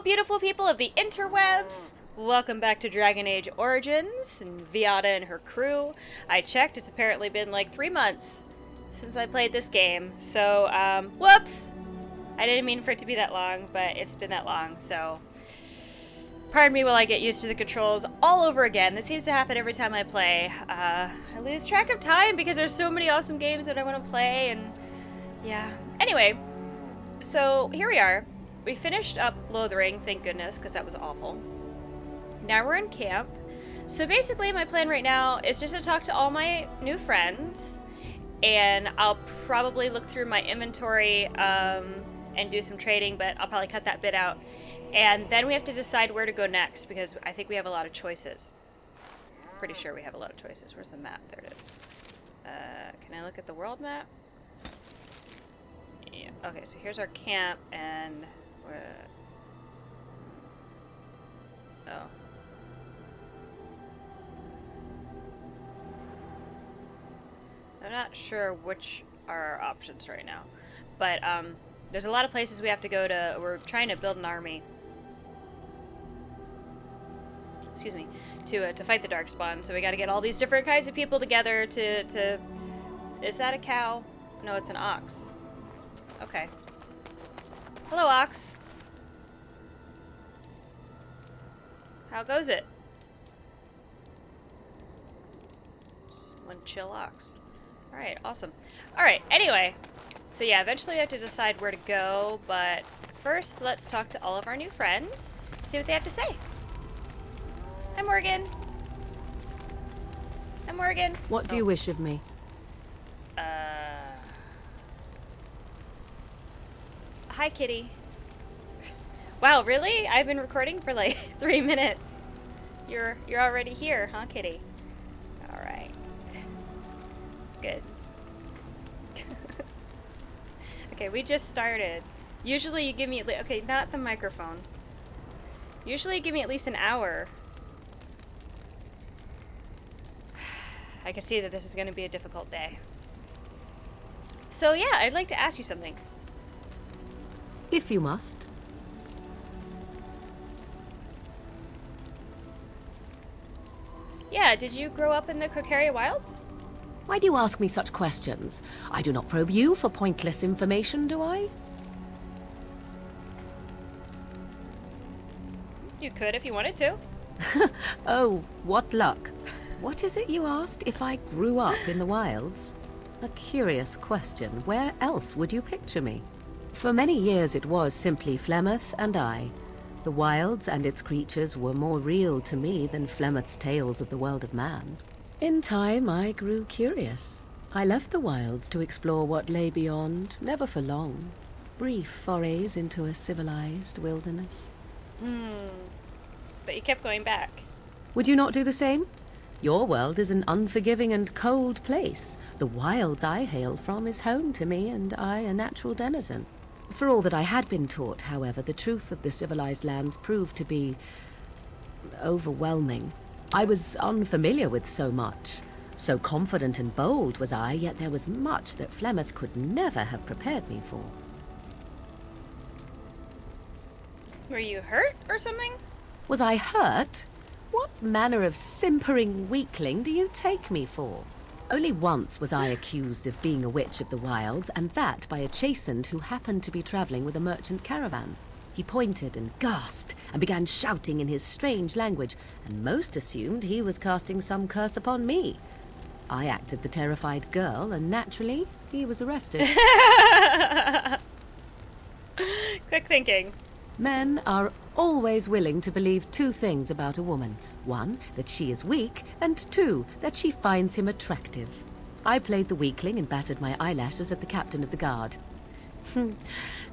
beautiful people of the interwebs! Welcome back to Dragon Age Origins and Veata and her crew. I checked, it's apparently been like 3 months since I played this game. So, whoops! I didn't mean for it to be that long, but it's been that long, so pardon me while I get used to the controls all over again. This seems to happen every time I play. I lose track of time because there's so many awesome games that I want to play, and yeah. Anyway, so here we are. We finished up Lothering, thank goodness, because that was awful. Now we're in camp. So basically my plan right now is just to talk to all my new friends, and I'll probably look through my inventory and do some trading, but I'll probably cut that bit out. And then we have to decide where to go next, because I think we have a lot of choices. Pretty sure we have a lot of choices. Where's the map? There it is. Can I look at the world map? Yeah. Okay, so here's our camp, and oh. I'm not sure which are our options right now, but there's a lot of places we have to go to. We're trying to build an army. Excuse me, to fight the Darkspawn. So we got to get all these different kinds of people together to. Is that a cow? No, it's an ox. Okay. Hello, ox. How goes it? Just one chill ox. Alright, awesome. Alright, anyway. So yeah, eventually we have to decide where to go, but first let's talk to all of our new friends, see what they have to say. Hi, Morrigan. Hi, Morrigan. What do you wish of me? Hi, kitty. Wow, really? I've been recording for like 3 minutes. You're already here, huh, kitty? All right. It's good. Okay, we just started. Usually you give me okay, not the microphone. Usually you give me at least an hour. I can see that this is going to be a difficult day. So yeah, I'd like to ask you something. If you must. Yeah, did you grow up in the Kocaria Wilds? Why do you ask me such questions? I do not probe you for pointless information, do I? You could if you wanted to. Oh, what luck. What is it you asked? If I grew up in the wilds? A curious question. Where else would you picture me? For many years it was simply Flemeth and I. The wilds and its creatures were more real to me than Flemeth's tales of the world of man. In time I grew curious. I left the wilds to explore what lay beyond, never for long. Brief forays into a civilized wilderness. But you kept going back. Would you not do the same? Your world is an unforgiving and cold place. The wilds I hail from is home to me, and I a natural denizen. For all that I had been taught, however, the truth of the civilized lands proved to be overwhelming. I was unfamiliar with so much. So confident and bold was I, yet there was much that Flemeth could never have prepared me for. Were you hurt or something? Was I hurt? What manner of simpering weakling do you take me for? Only once was I accused of being a witch of the wilds, and that by a chastened who happened to be traveling with a merchant caravan. He pointed and gasped, and began shouting in his strange language, and most assumed he was casting some curse upon me. I acted the terrified girl, and naturally, he was arrested. Quick thinking. Men are always willing to believe two things about a woman. One, that she is weak, and two, that she finds him attractive. I played the weakling and battered my eyelashes at the captain of the guard.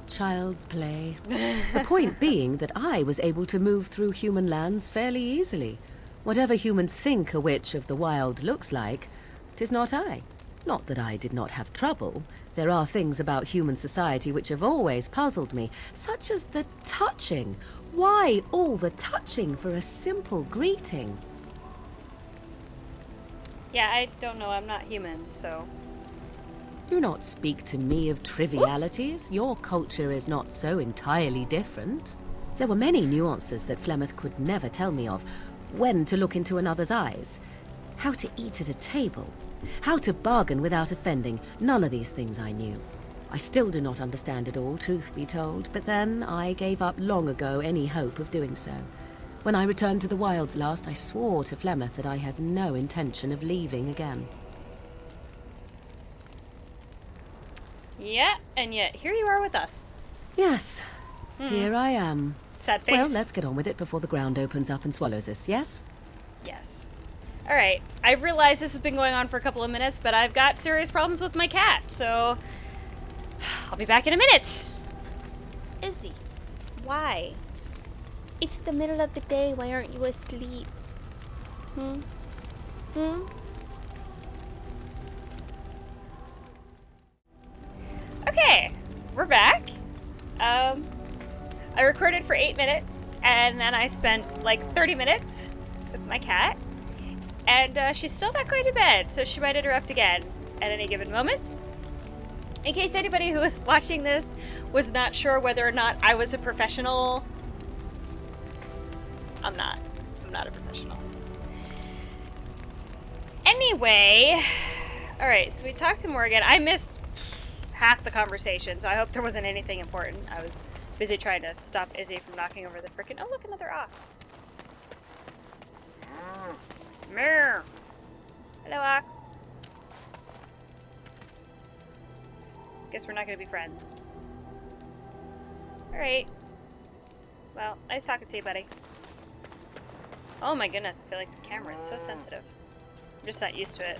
Child's play. The point being that I was able to move through human lands fairly easily. Whatever humans think a witch of the wild looks like, 'tis not I. Not that I did not have trouble. There are things about human society which have always puzzled me, such as the touching. Why all the touching for a simple greeting? Yeah, I don't know. I'm not human, so. Do not speak to me of trivialities. Your culture is not so entirely different. There were many nuances that Flemeth could never tell me of. When to look into another's eyes, how to eat at a table, how to bargain without offending. None of these things I knew. I still do not understand it all, truth be told, but then I gave up long ago any hope of doing so. When I returned to the wilds last, I swore to Flemeth that I had no intention of leaving again. Yeah, and yet here you are with us. Yes, here I am. Sad face. Well, let's get on with it before the ground opens up and swallows us, yes? Yes. Alright, I realize this has been going on for a couple of minutes, but I've got serious problems with my cat, so I'll be back in a minute. Izzy, Why? it's the middle of the day. Why aren't you asleep? Okay, we're back. I recorded for 8 minutes, and then I spent like 30 minutes with my cat, and she's still not going to bed, so she might interrupt again at any given moment. In case anybody who was watching this was not sure whether or not I was a professional, I'm not a professional. Anyway, alright, so we talked to Morrigan. I missed half the conversation, so I hope there wasn't anything important. I was busy trying to stop Izzy from knocking over the frickin'... Oh, look, another ox. Meow. Hello, ox. Guess we're not gonna be friends. Alright. Well, nice talking to you, buddy. Oh my goodness, I feel like the camera is so sensitive. I'm just not used to it.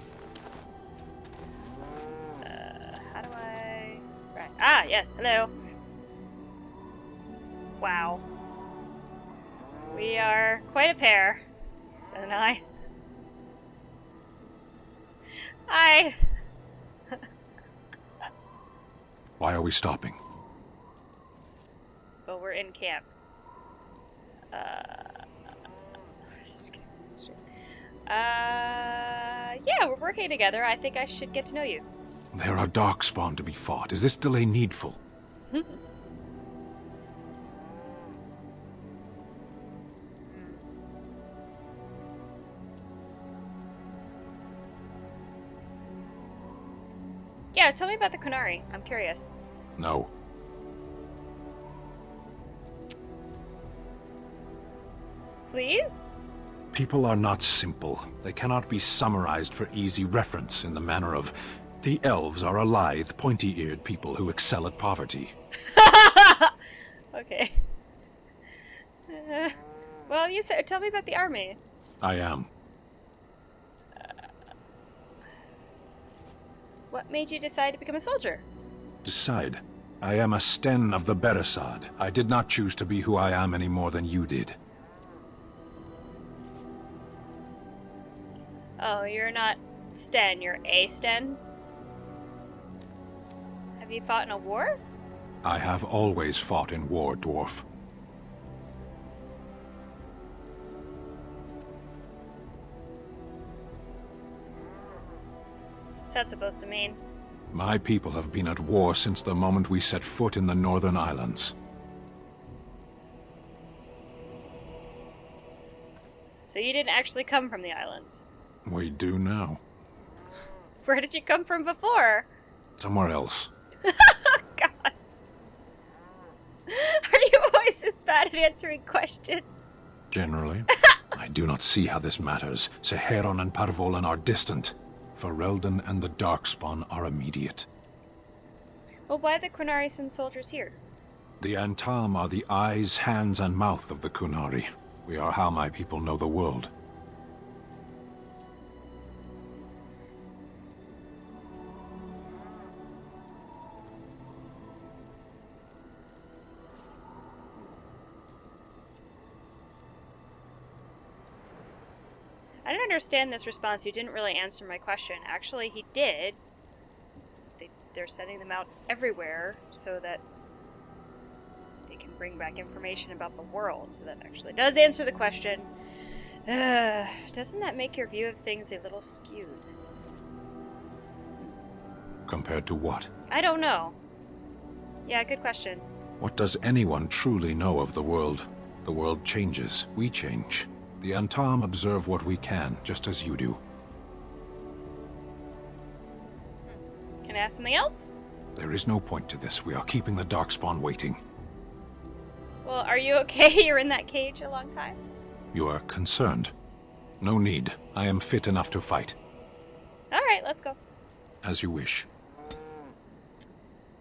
How do I... Right. Ah, yes, hello. Wow. We are quite a pair. So and I. Hi. Why are we stopping? Well, we're in camp. Yeah, we're working together. I think I should get to know you. There are darkspawn to be fought. Is this delay needful? Yeah, tell me about the Qunari. I'm curious. No. Please? People are not simple. They cannot be summarized for easy reference in the manner of, the elves are a lithe, pointy-eared people who excel at poverty. Okay. Well, you said, tell me about the army. I am. What made you decide to become a soldier? Decide. I am a Sten of the Beresad. I did not choose to be who I am any more than you did. Oh, you're not Sten, you're a Sten? Have you fought in a war? I have always fought in war, dwarf. What's that supposed to mean? My people have been at war since the moment we set foot in the Northern Islands. So you didn't actually come from the islands? We do now. Where did you come from before? Somewhere else. God. Are you always this bad at answering questions? Generally. I do not see how this matters. Seheron and Parvolan are distant. Ferelden and the Darkspawn are immediate. Well, why the Qunari send soldiers here? The Antam are the eyes, hands, and mouth of the Qunari. We are how my people know the world. I don't understand this response. You didn't really answer my question. Actually, he did. They're sending them out everywhere so that they can bring back information about the world. So that actually does answer the question. Doesn't that make your view of things a little skewed? Compared to what? I don't know. Yeah, good question. What does anyone truly know of the world? The world changes. We change. The Antam observe what we can, just as you do. Can I ask something else? There is no point to this. We are keeping the Darkspawn waiting. Well, are you okay? You're in that cage a long time. You are concerned. No need. I am fit enough to fight. Alright, let's go. As you wish.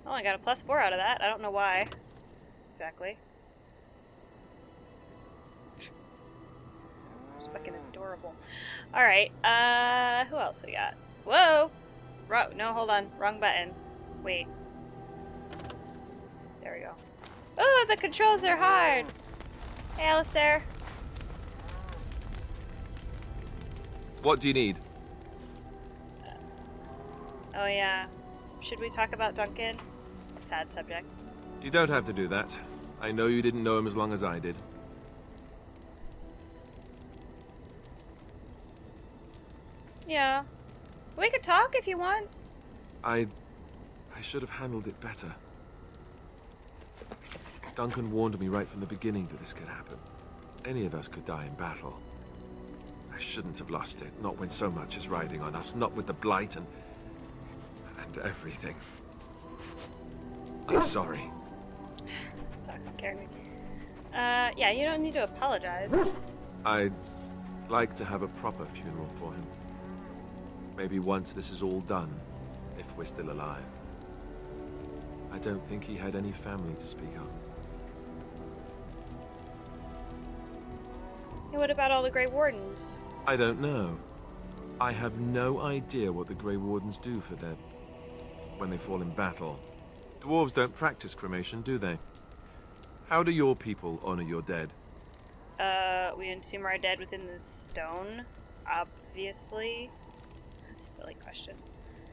Oh, I got a +4 out of that. I don't know why. Exactly. It's fucking adorable. Alright, who else we got? Whoa! No, hold on. Wrong button. Wait. There we go. Oh, the controls are hard! Hey, Alistair. What do you need? Oh, yeah. Should we talk about Duncan? It's a sad subject. You don't have to do that. I know you didn't know him as long as I did. Yeah. We could talk if you want. I should have handled it better. Duncan warned me right from the beginning that this could happen. Any of us could die in battle. I shouldn't have lost it, not when so much is riding on us, not with the Blight and everything. I'm sorry. Talk scared me. Yeah, you don't need to apologize. I'd like to have a proper funeral for him. Maybe once this is all done, if we're still alive. I don't think he had any family to speak of. And what about all the Grey Wardens? I don't know. I have no idea what the Grey Wardens do for their... when they fall in battle. Dwarves don't practice cremation, do they? How do your people honor your dead? We entomb our dead within the stone, obviously. That's a silly question.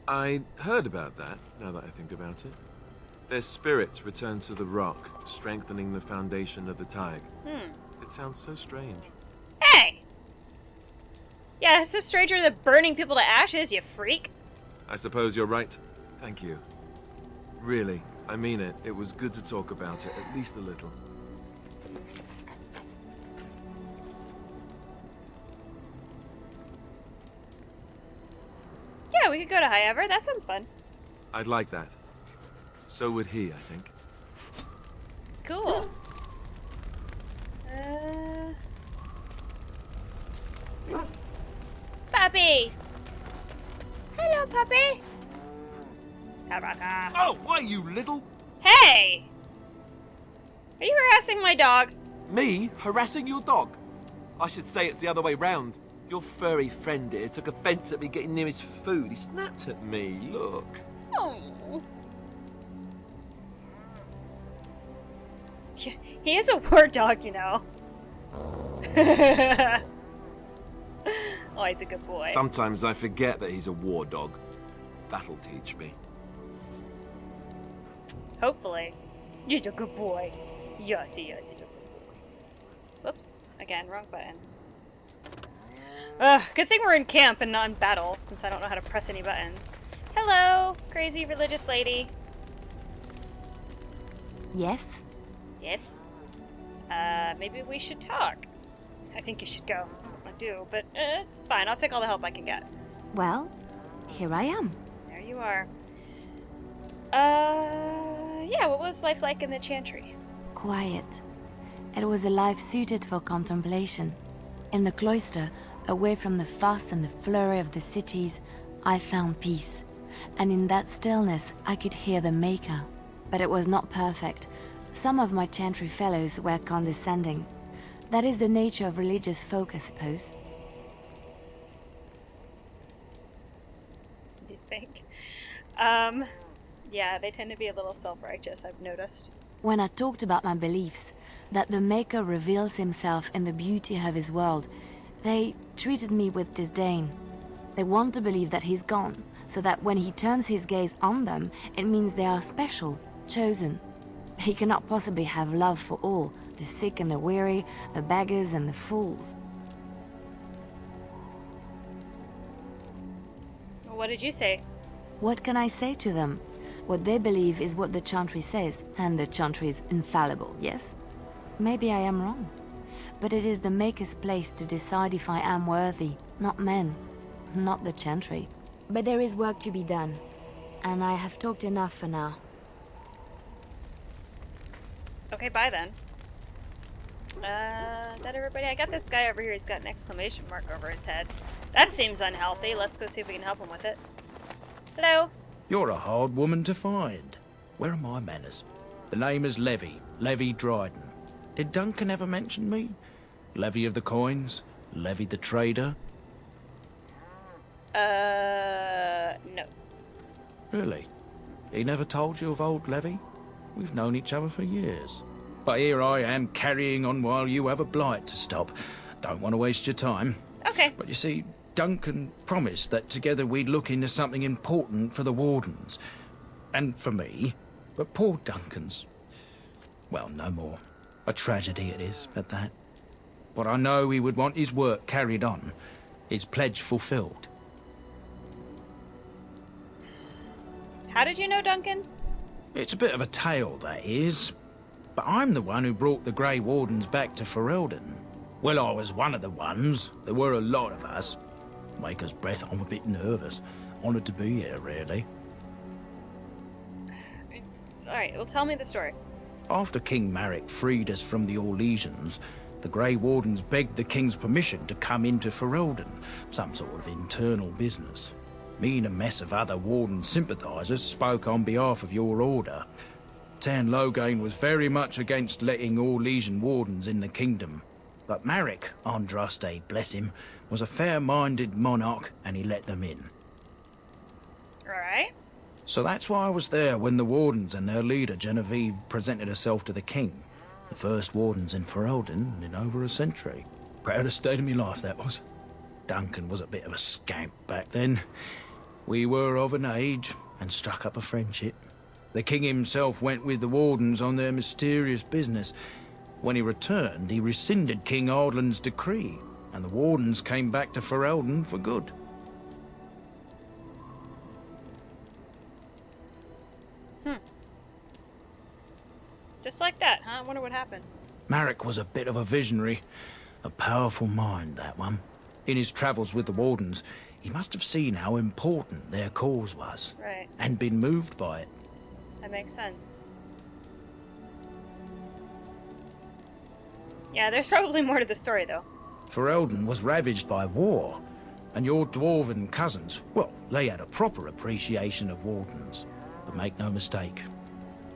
I heard about that, now that I think about it. Their spirits return to the rock, strengthening the foundation of the tag. It sounds so strange. Hey! Yeah, it's so stranger than burning people to ashes, you freak. I suppose you're right. Thank you. Really, I mean it. It was good to talk about it, at least a little. Yeah, we could go to High Ever. That sounds fun. I'd like that. So would he, I think. Cool. Puppy! Hello, puppy! Haraka. Oh, why, you little... Hey! Are you harassing my dog? Me? Harassing your dog? I should say it's the other way round. Your furry friend here took offense at me getting near his food. He snapped at me. Look. Oh. He is a war dog, you know. Oh, he's a good boy. Sometimes I forget that he's a war dog. That'll teach me. Hopefully. You're a good boy. Yes, you're a good boy. Whoops. Again, wrong button. Good thing we're in camp and not in battle, since I don't know how to press any buttons. Hello, crazy religious lady. Yes? Yes? Maybe we should talk. I think you should go. I do, but it's fine. I'll take all the help I can get. Well, here I am. There you are. Yeah, what was life like in the Chantry? Quiet. It was a life suited for contemplation. In the cloister, away from the fuss and the flurry of the cities, I found peace. And in that stillness, I could hear the Maker. But it was not perfect. Some of my Chantry fellows were condescending. That is the nature of religious folk, I suppose. You think? Yeah, they tend to be a little self-righteous, I've noticed. When I talked about my beliefs, that the Maker reveals himself in the beauty of his world, they treated me with disdain. They want to believe that he's gone, so that when he turns his gaze on them, it means they are special, chosen. He cannot possibly have love for all, the sick and the weary, the beggars and the fools. What did you say? What can I say to them? What they believe is what the Chantry says, and the Chantry is infallible, yes? Maybe I am wrong. But it is the Maker's place to decide if I am worthy, not men, not the Chantry. But there is work to be done, and I have talked enough for now. Okay, bye then. That everybody? I got this guy over here. He's got an exclamation mark over his head. That seems unhealthy. Let's go see if we can help him with it. Hello? You're a hard woman to find. Where are my manners? The name is Levy Dryden. Did Duncan ever mention me? Levy of the Coins? Levy the Trader? No. Really? He never told you of old Levy? We've known each other for years. But here I am carrying on while you have a blight to stop. Don't want to waste your time. Okay. But you see, Duncan promised that together we'd look into something important for the Wardens. And for me. But poor Duncan's... well, no more. A tragedy it is, at that. But I know he would want his work carried on. His pledge fulfilled. How did you know Duncan? It's a bit of a tale, that is. But I'm the one who brought the Grey Wardens back to Ferelden. Well, I was one of the ones. There were a lot of us. Maker's breath, I'm a bit nervous. Honoured to be here, really. Alright, well tell me the story. After King Marek freed us from the Orlesians, the Grey Wardens begged the King's permission to come into Ferelden, some sort of internal business. Me and a mess of other Warden sympathisers spoke on behalf of your order. Tan Loghain was very much against letting Orlesian Wardens in the kingdom. But Marek, Andraste, bless him, was a fair-minded monarch and he let them in. Alright. So that's why I was there when the Wardens and their leader, Genevieve, presented herself to the King. The first Wardens in Ferelden in over a century. Proudest day of my life, that was. Duncan was a bit of a scamp back then. We were of an age and struck up a friendship. The King himself went with the Wardens on their mysterious business. When he returned, he rescinded King Ardlan's decree, and the Wardens came back to Ferelden for good. Just like that, huh? I wonder what happened. Marek was a bit of a visionary. A powerful mind, that one. In his travels with the Wardens, he must have seen how important their cause was. Right. And been moved by it. That makes sense. Yeah, there's probably more to the story, though. Ferelden was ravaged by war, and your dwarven cousins, well, they had a proper appreciation of Wardens. But make no mistake,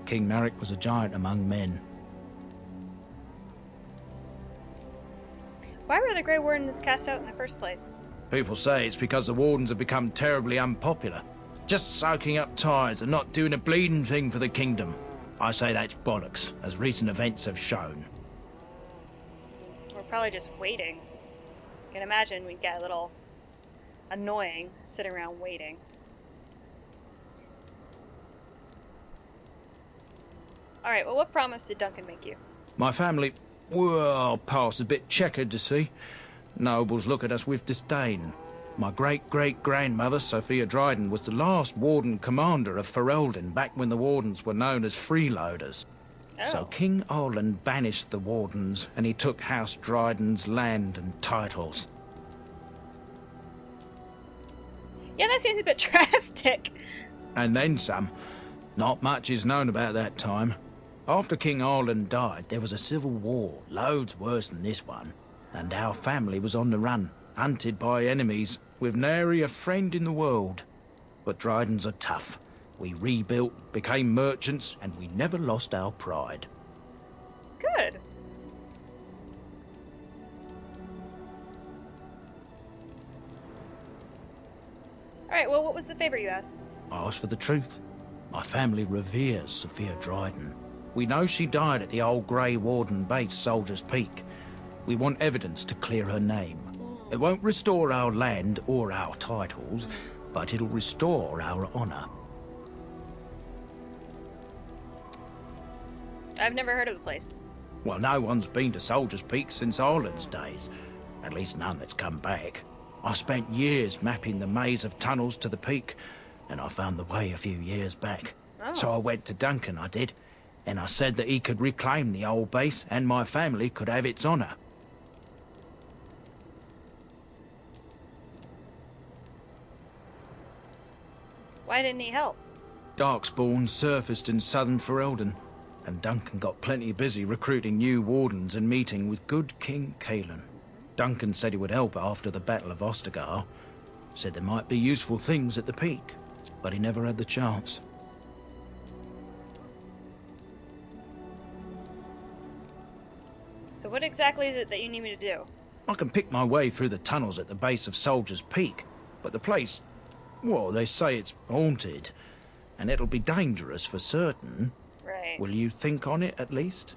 King Marek was a giant among men. Why were the Grey Wardens cast out in the first place? People say it's because the Wardens have become terribly unpopular. Just soaking up tides and not doing a bleeding thing for the kingdom. I say that's bollocks, as recent events have shown. We're probably just waiting. You can imagine we'd get a little annoying sitting around waiting. Alright, well, what promise did Duncan make you? My family, well, past is a bit checkered to see. Nobles look at us with disdain. My great-great-grandmother, Sophia Dryden, was the last Warden commander of Ferelden back when the Wardens were known as freeloaders. Oh. So King Arlan banished the Wardens, and he took House Dryden's land and titles. Yeah, that seems a bit drastic. And then some. Not much is known about that time. After King Arlan died, there was a civil war, loads worse than this one. And our family was on the run, hunted by enemies, with nary a friend in the world. But Drydens are tough. We rebuilt, became merchants, and we never lost our pride. Good. Alright, well, what was the favor you asked? I asked for the truth. My family reveres Sophia Dryden. We know she died at the old Grey Warden base, Soldier's Peak. We want evidence to clear her name. It won't restore our land or our titles, but it'll restore our honor. I've never heard of the place. Well, no one's been to Soldier's Peak since Arlen's days. At least none that's come back. I spent years mapping the maze of tunnels to the peak, and I found the way a few years back. Oh. So I went to Duncan, I did, and I said that he could reclaim the old base and my family could have its honour. Why didn't he help? Darkspawn surfaced in southern Ferelden, and Duncan got plenty busy recruiting new wardens and meeting with good King Cailan. Duncan said he would help after the Battle of Ostergar. Said there might be useful things at the peak, but he never had the chance. So what exactly is it that you need me to do? I can pick my way through the tunnels at the base of Soldier's Peak, but the place, well, they say it's haunted, and it'll be dangerous for certain. Right. Will you think on it at least?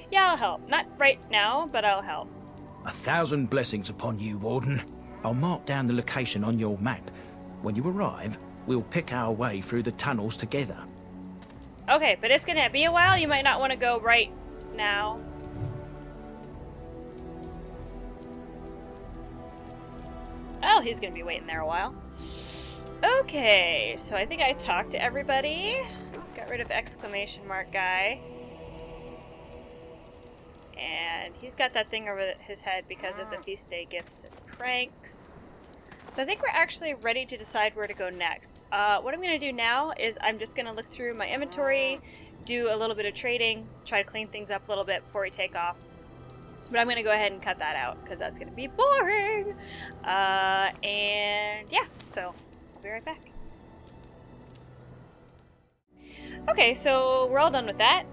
Yeah, I'll help. Not right now, but I'll help. 1,000 blessings upon you, Warden. I'll mark down the location on your map. When you arrive, we'll pick our way through the tunnels together. Okay, but it's gonna be a while. You might not want to go right now. Well, he's gonna be waiting there a while. Okay, so I think I talked to everybody. Got rid of exclamation mark guy. And he's got that thing over his head because of the feast day gifts and pranks. So I think we're actually ready to decide where to go next. What I'm going to do now is I'm just going to look through my inventory, do a little bit of trading, try to clean things up a little bit before we take off. But I'm going to go ahead and cut that out because that's going to be boring. And yeah, so I'll be right back. Okay, so we're all done with that.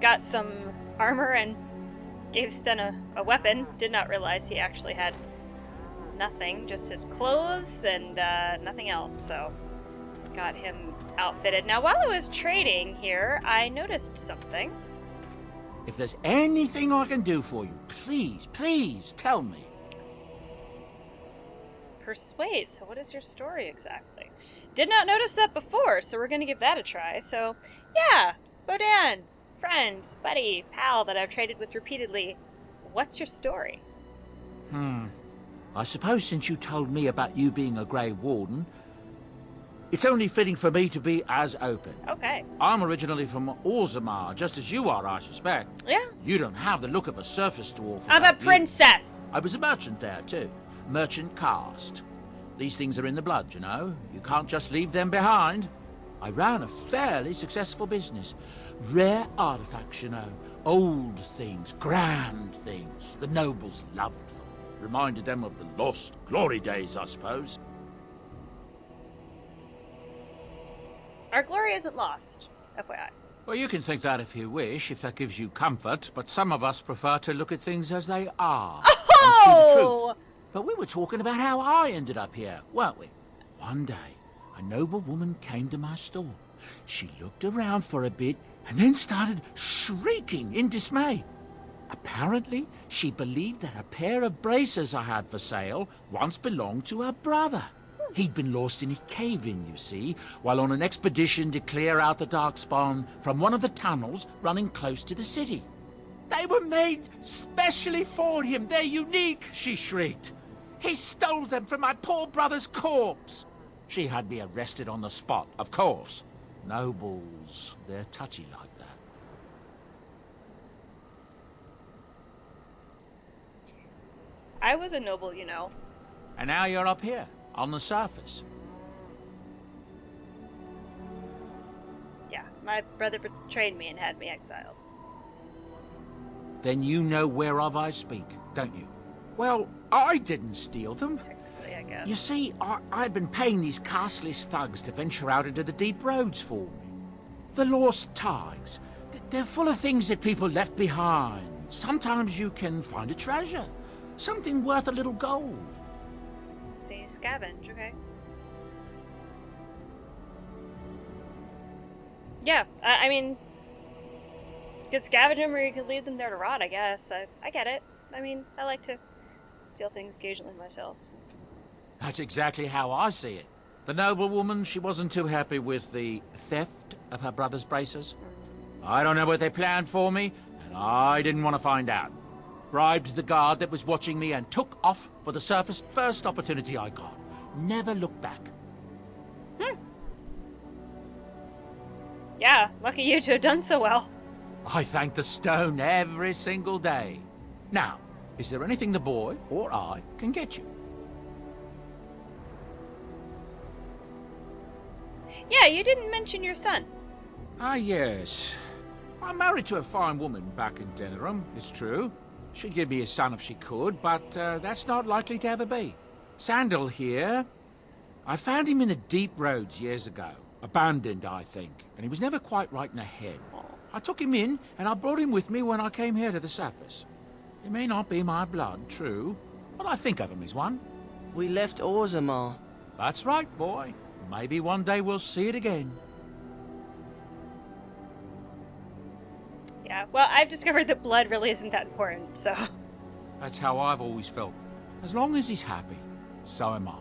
Got some armor and gave Sten a weapon. Did not realize he actually had nothing, just his clothes and nothing else, so got him outfitted. Now, while I was trading here, I noticed something. If there's anything I can do for you, please, please tell me. Persuade. So what is your story exactly? Did not notice that before, so we're going to give that a try. So, yeah, Bodan, friend, buddy, pal that I've traded with repeatedly. What's your story? I suppose since you told me about you being a Grey Warden, it's only fitting for me to be as open. Okay. I'm originally from Orzammar, just as you are, I suspect. Yeah. You don't have the look of a surface dwarf. I'm a about you. princess. I was a merchant there, too. Merchant caste. These things are in the blood, you know. You can't just leave them behind. I ran a fairly successful business. Rare artifacts, you know. Old things, grand things. The nobles loved them. Reminded them of the lost glory days, I suppose. Our glory isn't lost, FYI. Well, you can think that if you wish, if that gives you comfort, but some of us prefer to look at things as they are. And see the truth. But we were talking about how I ended up here, weren't we? One day, a noble woman came to my store. She looked around for a bit and then started shrieking in dismay. Apparently, she believed that a pair of braces I had for sale once belonged to her brother. He'd been lost in a cave-in, you see, while on an expedition to clear out the Darkspawn from one of the tunnels running close to the city. They were made specially for him. They're unique, she shrieked. He stole them from my poor brother's corpse. She had me arrested on the spot, of course. Nobles, they're touchy like that. I was a noble, you know. And now you're up here, on the surface. Yeah, my brother betrayed me and had me exiled. Then you know whereof I speak, don't you? Well, I didn't steal them. Technically, I guess. You see, I'd been paying these castless thugs to venture out into the deep roads for me. The lost ties. They're full of things that people left behind. Sometimes you can find a treasure. Something worth a little gold. So you scavenge, okay. Yeah, I mean, you could scavenge them or you could leave them there to rot, I guess. I get it. I mean, I like to steal things occasionally myself. So. That's exactly how I see it. The noblewoman, she wasn't too happy with the theft of her brother's braces. I don't know what they planned for me, and I didn't want to find out. Bribed the guard that was watching me and took off for the surface first opportunity I got. Never looked back. Yeah, lucky you to have done so well. I thank the stone every single day. Now, is there anything the boy or I can get you? Yeah, you didn't mention your son. Ah, yes. I'm married to a fine woman back in Denerim, it's true. She'd give me a son if she could, but that's not likely to ever be. Sandal here. I found him in the deep roads years ago. Abandoned, I think, and he was never quite right in the head. I took him in, and I brought him with me when I came here to the surface. He may not be my blood, true, but I think of him as one. We left Orzammar. That's right, boy. Maybe one day we'll see it again. Yeah, well, I've discovered that blood really isn't that important, so... That's how I've always felt. As long as he's happy, so am I.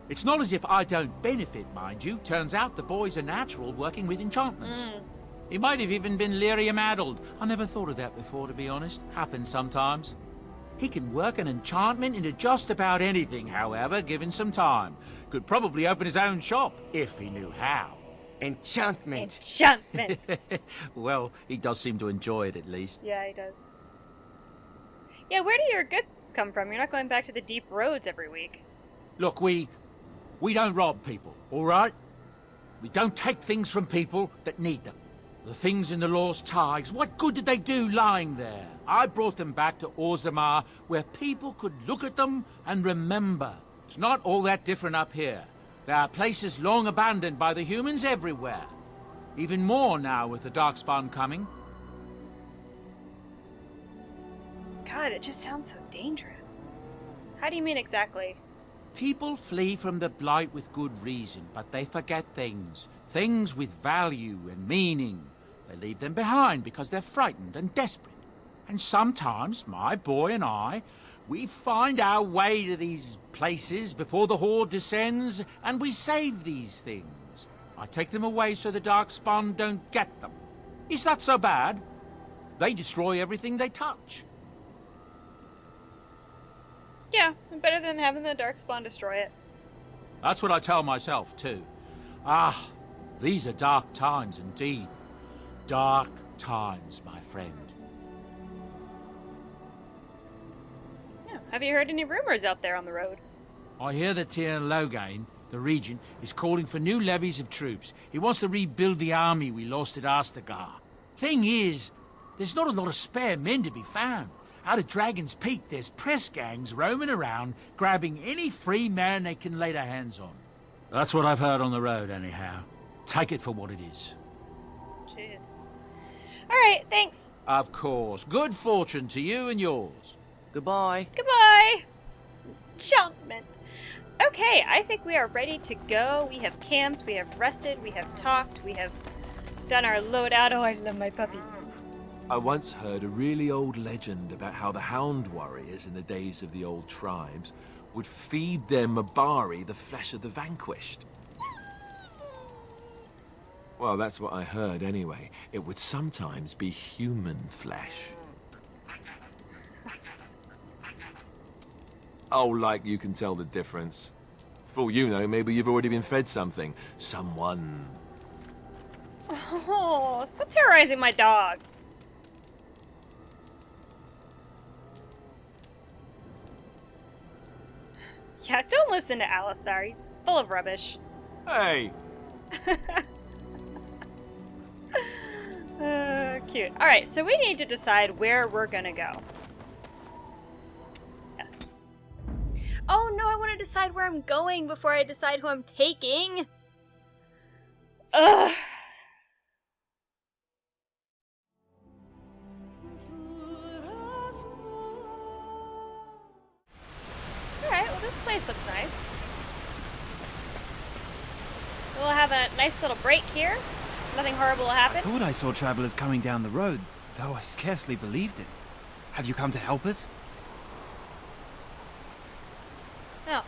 It's not as if I don't benefit, mind you. Turns out the boy's a natural working with enchantments. He might have even been lyrium-addled. I never thought of that before, to be honest. Happens sometimes. He can work an enchantment into just about anything, however, given some time. Could probably open his own shop, if he knew how. Enchantment. Enchantment! Well, he does seem to enjoy it, at least. Yeah, he does. Yeah, where do your goods come from? You're not going back to the deep roads every week. Look, we don't rob people, all right? We don't take things from people that need them. The things in the Lost Tides, what good did they do lying there? I brought them back to Orzammar, where people could look at them and remember. It's not all that different up here. There are places long abandoned by the humans everywhere. Even more now with the Darkspawn coming. God, it just sounds so dangerous. How do you mean exactly? People flee from the Blight with good reason, but they forget things. Things with value and meaning. They leave them behind because they're frightened and desperate. And sometimes, my boy and I, we find our way to these places before the Horde descends, and we save these things. I take them away so the Darkspawn don't get them. Is that so bad? They destroy everything they touch. Yeah, better than having the Darkspawn destroy it. That's what I tell myself, too. Ah, these are dark times indeed. Dark times, my friend. Yeah. Have you heard any rumors out there on the road? I hear that Tir Loghain, the regent, is calling for new levies of troops. He wants to rebuild the army we lost at Astagar. Thing is, there's not a lot of spare men to be found. Out of Dragon's Peak, there's press gangs roaming around, grabbing any free man they can lay their hands on. That's what I've heard on the road, anyhow. Take it for what it is. Jeez. Alright, thanks. Of course. Good fortune to you and yours. Goodbye. Goodbye! Enchantment. Okay, I think we are ready to go. We have camped, we have rested, we have talked, we have done our loadout. Oh, I love my puppy. I once heard a really old legend about how the Hound warriors in the days of the old tribes would feed their Mabari the flesh of the vanquished. Well, that's what I heard anyway. It would sometimes be human flesh. Oh, like you can tell the difference. For all you know, maybe you've already been fed something. Someone. Oh, stop terrorizing my dog. Yeah, don't listen to Alistar. He's full of rubbish. Hey! Cute. Alright, so we need to decide where we're gonna go. Yes. Oh no, I want to decide where I'm going before I decide who I'm taking. Ugh. Alright, well this place looks nice. We'll have a nice little break here. Nothing horrible will happen. I thought I saw travelers coming down the road, though I scarcely believed it. Have you come to help us? Oh,